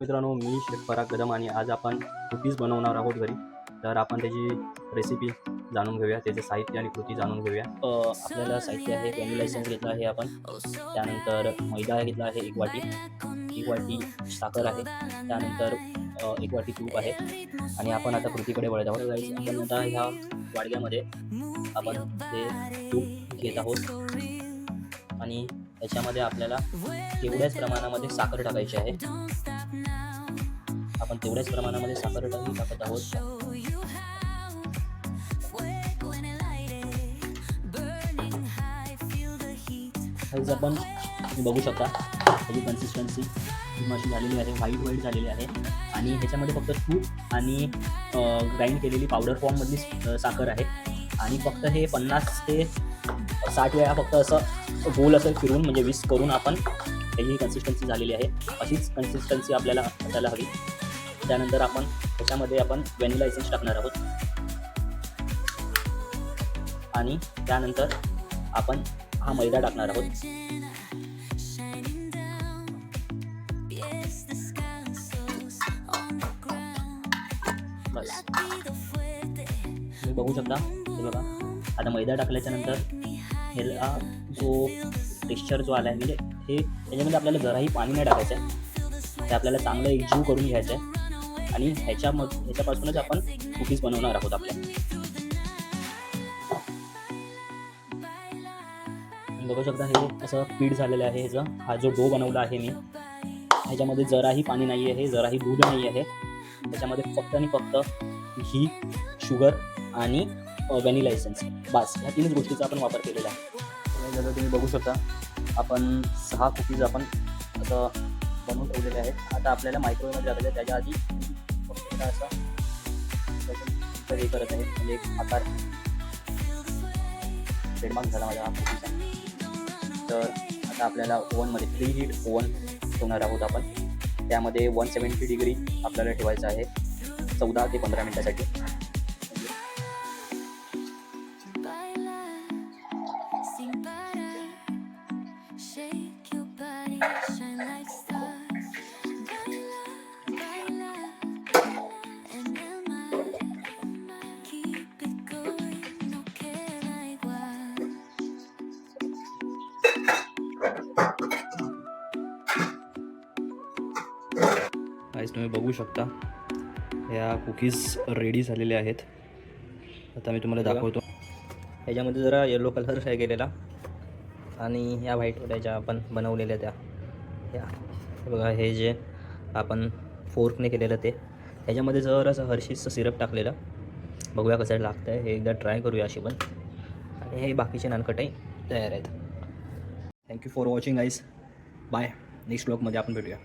मित्रांनो, मी शेफ पराग कदम आणि आज आपण कुकीज बनवणार आहोत घरी. तर आपण त्याची रेसिपी जाणून घेऊया, त्याचे साहित्य आणि कृती जाणून घेऊया. आपल्याला साहित्य आहे, व्हॅनिला एसेन्स घेतला आहे आपण, त्यानंतर मैदा घेतला आहे 1 वाटी, 1 वाटी साखर आहे, त्यानंतर 1 वाटी तूप आहे आणि आपण आता कृतीकडे वळत आहोत. गाईज, आपण आता ह्या वाडग्यामध्ये आपण ते तूप घेत आहोत आणि त्याच्यामध्ये आपल्याला तेवढ्याच प्रमाणामध्ये साखर टाकायची आहे. आपण तेवढ्याच प्रमाणामध्ये साखर टाकत आहोत. आपण बघू शकता त्याची कन्सिस्टन्सी अशी झालेली आहे, व्हाईट झालेली आहे आणि ह्याच्यामध्ये फक्त तूप आणि ग्राइंड केलेली पावडर फॉर्ममधली साखर आहे आणि फक्त हे 50 ते 60 वेळा फक्त असं गोल असं फिरून म्हणजे विस्क करून आपण त्याची कन्सिस्टन्सी झालेली आहे. अशीच कन्सिस्टन्सी आपल्याला असायला हवी. त्यानंतर आपण त्याच्यामध्ये आपण व्हॅनिला एसेन्स टाकणार आहोत आणि त्यानंतर आपण हा मैदा टाकणार आहोत. बस तुम्ही बघू शकता. हे बघा, आता मैदा टाकल्याच्या नंतर ह्याला जो टेक्स्चर जो आला आहे म्हणजे हे त्याच्यामध्ये आपल्याला जराही पाणी नाही टाकायचं आहे. ते आपल्याला चांगलं एकजीव करून घ्यायचं आहे आणि ह्याच्यापासूनच आपण कुकीज बनवणार आहोत आपल्या. बघू शकता हे असं पीठ झालेलं आहे. ह्याचं हा जो डो बनवला आहे मी, ह्याच्यामध्ये जराही पाणी नाही आहे, जराही दूध नाही आहे. त्याच्यामध्ये फक्त आणि फक्त घी, शुगर आणि व्हॅनिला एसेन्स, बस ह्या 3च गोष्टीचा आपण वापर केलेला आहे. जसं तुम्ही बघू शकता आपण 6 कुकीज आपण असं बनवून ठेवलेले आहेत. आता आपल्याला मायक्रोवेव्हमध्ये टाकायचं. त्याच्या आधी फक्त असं हे करत आहे म्हणजे एक आकार ट्रेडमार्क झाला माझ्या हा कुकीचा. तर आता आपल्याला ओव्हनमध्ये प्री हीट ओव्हन ठेवणार आहोत आपण. त्यामध्ये 170 डिग्री आपल्याला ठेवायचं आहे 14 ते 15 मिनिटासाठी. गाईज, तुम्ही बघू शकता ह्या कुकीज रेडी झालेल्या आहेत. आता मी तुम्हाला दाखवतो. ह्याच्यामध्ये जरा येलो कलर आहे गेलेला आणि ह्या व्हाईट ज्या आपण बनवलेल्या त्या बघा, हे जे आपण फोर्कने केलेलं ते ह्याच्यामध्ये जरासं हर्षीजचं सिरप टाकलेलं. बघूया कसं लागतं आहे, हे एकदा ट्राय करूया अशी पण. आणि हे बाकीचे नानकटही तयार आहेत. Thank you for watching guys. Bye. Next व्लॉगमध्ये आपण भेटूया.